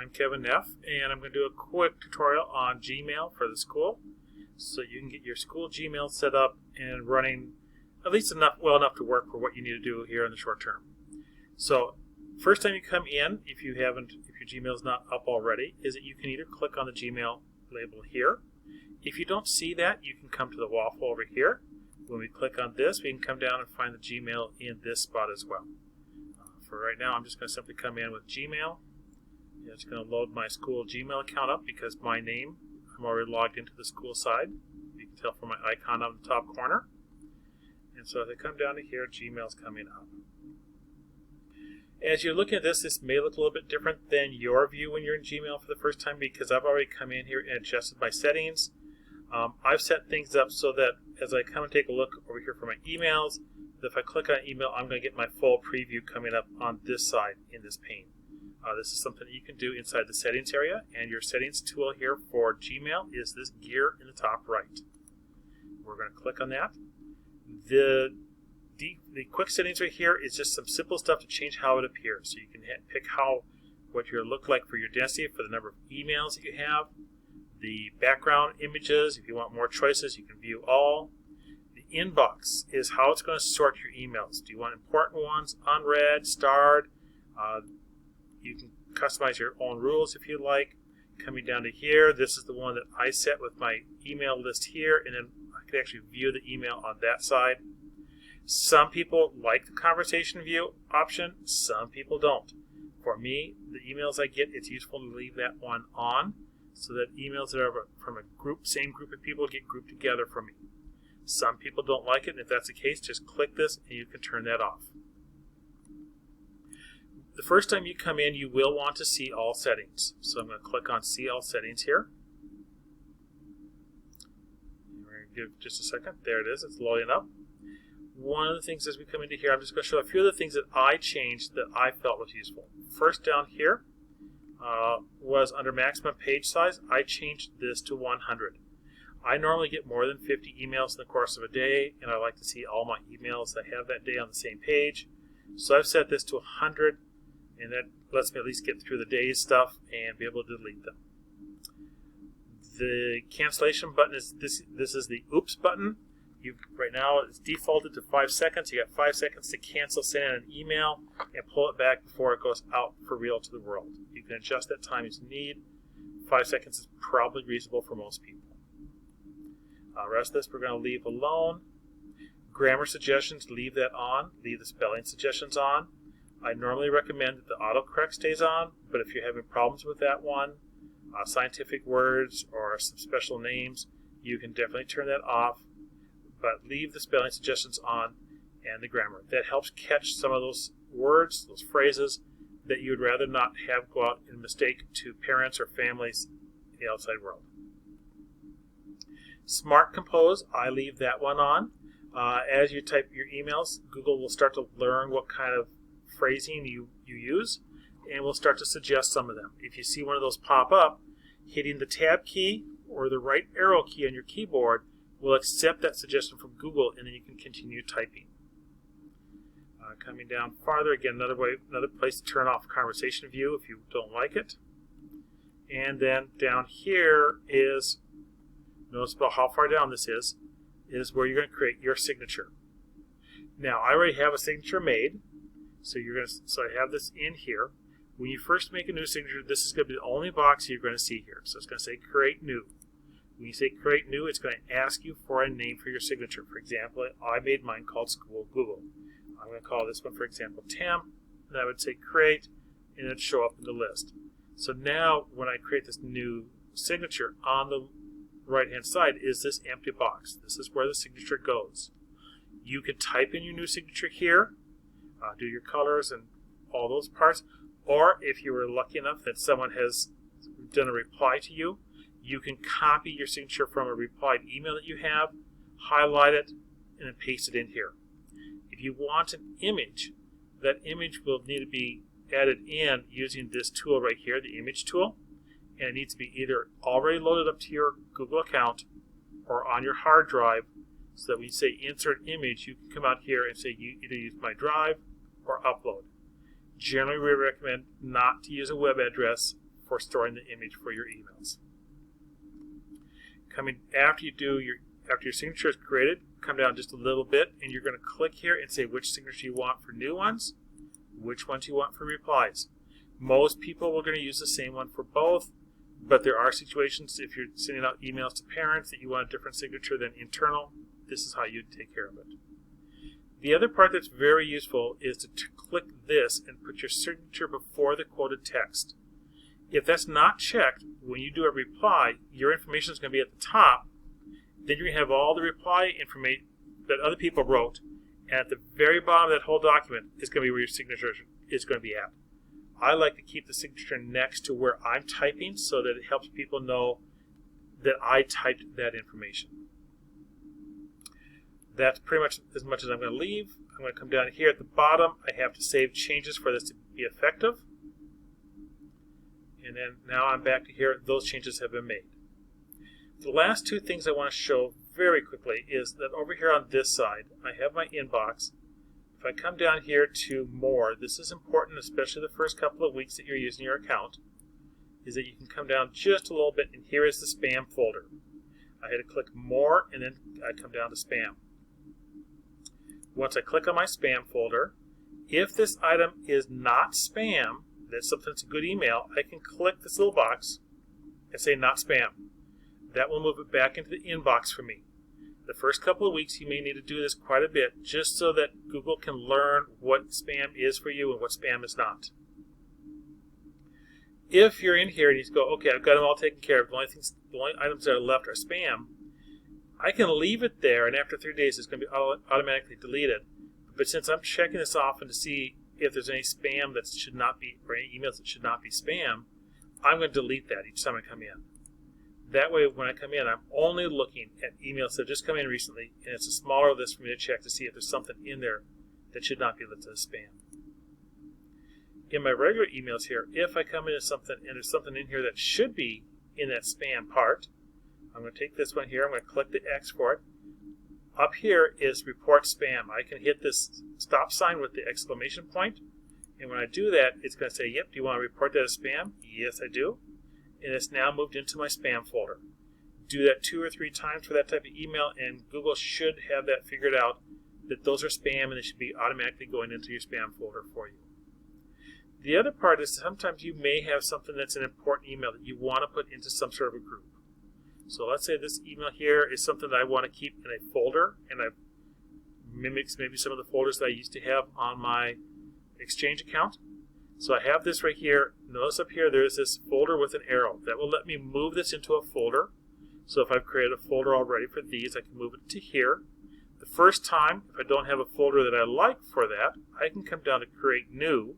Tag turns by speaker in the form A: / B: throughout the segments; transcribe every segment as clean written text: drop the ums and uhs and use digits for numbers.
A: I'm Kevin Neff, and I'm going to do a quick tutorial on Gmail for the school so you can get your school Gmail set up and running at least well enough to work for what you need to do here in the short term. So first time you come in, if your Gmail is not up already, is that you can either click on the Gmail label here. If you don't see that, you can come to the waffle over here. When we click on this, we can come down and find the Gmail in this spot as well. For right now, I'm just going to simply come in with Gmail. It's going to load my school Gmail account up because my name, I'm already logged into the school side. You can tell from my icon on the top corner. And so as I come down to here, Gmail's coming up. As you're looking at this, this may look a little bit different than your view when you're in Gmail for the first time because I've already come in here and adjusted my settings. I've set things up so that as I come and take a look over here for my emails, that if I click on email, I'm going to get my full preview coming up on this side in this pane. This is something that you can do inside the settings area, and your settings tool here for Gmail is this gear in the top right. We're going to click on that. The quick settings right here is just some simple stuff to change how it appears. So you can pick what your look like for your density, for the number of emails that you have, the background images. If you want more choices, you can view all. The inbox is how it's going to sort your emails. Do you want important ones, unread, starred? You can customize your own rules if you like. Coming down to here, this is the one that I set with my email list here, and then I can actually view the email on that side. Some people like the conversation view option, some people don't. For me, the emails I get, it's useful to leave that one on so that emails that are from a same group of people get grouped together for me. Some people don't like it, and if that's the case, just click this and you can turn that off. The first time you come in, you will want to see all settings. So I'm going to click on See All Settings here. We're going to give just a second. There it is. It's loading up. One of the things as we come into here, I'm just going to show a few of the things that I changed that I felt was useful. First down here was under maximum page size. I changed this to 100. I normally get more than 50 emails in the course of a day, and I like to see all my emails I have that day on the same page. So I've set this to 100. And that lets me at least get through the day's stuff and be able to delete them. The cancellation button is this is the oops button. Right now it's defaulted to 5 seconds. You got 5 seconds to cancel sending an email and pull it back before it goes out for real to the world. You can adjust that time as you need. 5 seconds is probably reasonable for most people. The rest of this we're going to leave alone. Grammar suggestions, leave that on. Leave the spelling suggestions on. I normally recommend that the autocorrect stays on, but if you're having problems with that one, scientific words or some special names, you can definitely turn that off, but leave the spelling suggestions on and the grammar. That helps catch some of those words, those phrases that you would rather not have go out in mistake to parents or families in the outside world. Smart Compose, I leave that one on. As you type your emails, Google will start to learn what kind of phrasing you use, and we'll start to suggest some of them. If you see one of those pop up, hitting the tab key or the right arrow key on your keyboard will accept that suggestion from Google, and then you can continue typing. Coming down farther, again, another place to turn off conversation view if you don't like it. And then down here is, notice about how far down this is where you're going to create your signature. Now, I already have a signature made. So I have this in here. When you first make a new signature, this is going to be the only box you're going to see here. So it's going to say Create New. When you say Create New, it's going to ask you for a name for your signature. For example, I made mine called School Google. I'm going to call this one, for example, Temp. And I would say Create, and it would show up in the list. So now when I create this new signature, on the right-hand side is this empty box. This is where the signature goes. You can type in your new signature here. Do your colors and all those parts, or if you were lucky enough that someone has done a reply to you, you can copy your signature from a replied email that you have, highlight it, and then paste it in here. If you want an image, that image will need to be added in using this tool right here, the image tool, and it needs to be either already loaded up to your Google account or on your hard drive, so that when you say insert image, you can come out here and say you either use my drive or upload. Generally, we recommend not to use a web address for storing the image for your emails. After your signature is created, come down just a little bit, and you're going to click here and say which signature you want for new ones, which ones you want for replies. Most people are going to use the same one for both, but there are situations if you're sending out emails to parents that you want a different signature than internal. This is how you take care of it. The other part that's very useful is to click this and put your signature before the quoted text. If that's not checked, when you do a reply, your information is going to be at the top. Then you're going to have all the reply information that other people wrote, and at the very bottom of that whole document is going to be where your signature is going to be at. I like to keep the signature next to where I'm typing so that it helps people know that I typed that information. That's pretty much as I'm going to leave. I'm going to come down here at the bottom. I have to save changes for this to be effective. And then now I'm back to here. Those changes have been made. The last two things I want to show very quickly is that over here on this side, I have my inbox. If I come down here to more, this is important, especially the first couple of weeks that you're using your account, is that you can come down just a little bit, and here is the spam folder. I had to click more, and then I come down to spam. Once I click on my spam folder, if this item is not spam, that's something that's a good email, I can click this little box and say not spam. That will move it back into the inbox for me. The first couple of weeks you may need to do this quite a bit just so that Google can learn what spam is for you and what spam is not. If you're in here and you go, okay, I've got them all taken care of, the only items that are left are spam, I can leave it there, and after 3 days it's going to be automatically deleted. But since I'm checking this often to see if there's any spam that should not be, or any emails that should not be spam, I'm going to delete that each time I come in. That way, when I come in, I'm only looking at emails that have just come in recently, and it's a smaller list for me to check to see if there's something in there that should not be listed as spam. In my regular emails here, if I come into something and there's something in here that should be in that spam part, I'm going to take this one here, I'm going to click the X for it. Up here is report spam. I can hit this stop sign with the exclamation point, and when I do that, it's going to say, yep, do you want to report that as spam? Yes, I do. And it's now moved into my spam folder. Do that 2 or 3 times for that type of email, and Google should have that figured out that those are spam and they should be automatically going into your spam folder for you. The other part is sometimes you may have something that's an important email that you want to put into some sort of a group. So let's say this email here is something that I want to keep in a folder, and it mimics maybe some of the folders that I used to have on my Exchange account. So I have this right here. Notice up here there's this folder with an arrow. That will let me move this into a folder. So if I've created a folder already for these, I can move it to here. The first time, if I don't have a folder that I like for that, I can come down to Create New,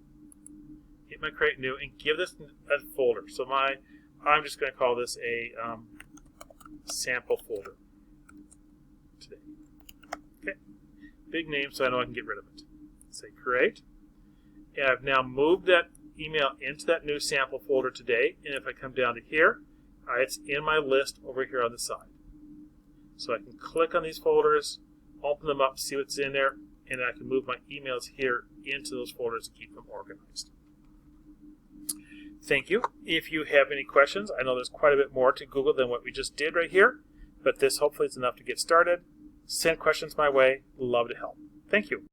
A: hit my Create New, and give this a folder. So I'm just going to call this a sample folder today. Okay, big name so I know I can get rid of it. Say Create. And I've now moved that email into that new sample folder today, and if I come down to here, it's in my list over here on the side. So I can click on these folders, open them up, see what's in there, and I can move my emails here into those folders to keep them organized. Thank you. If you have any questions, I know there's quite a bit more to Google than what we just did right here, but this hopefully is enough to get started. Send questions my way. Love to help. Thank you.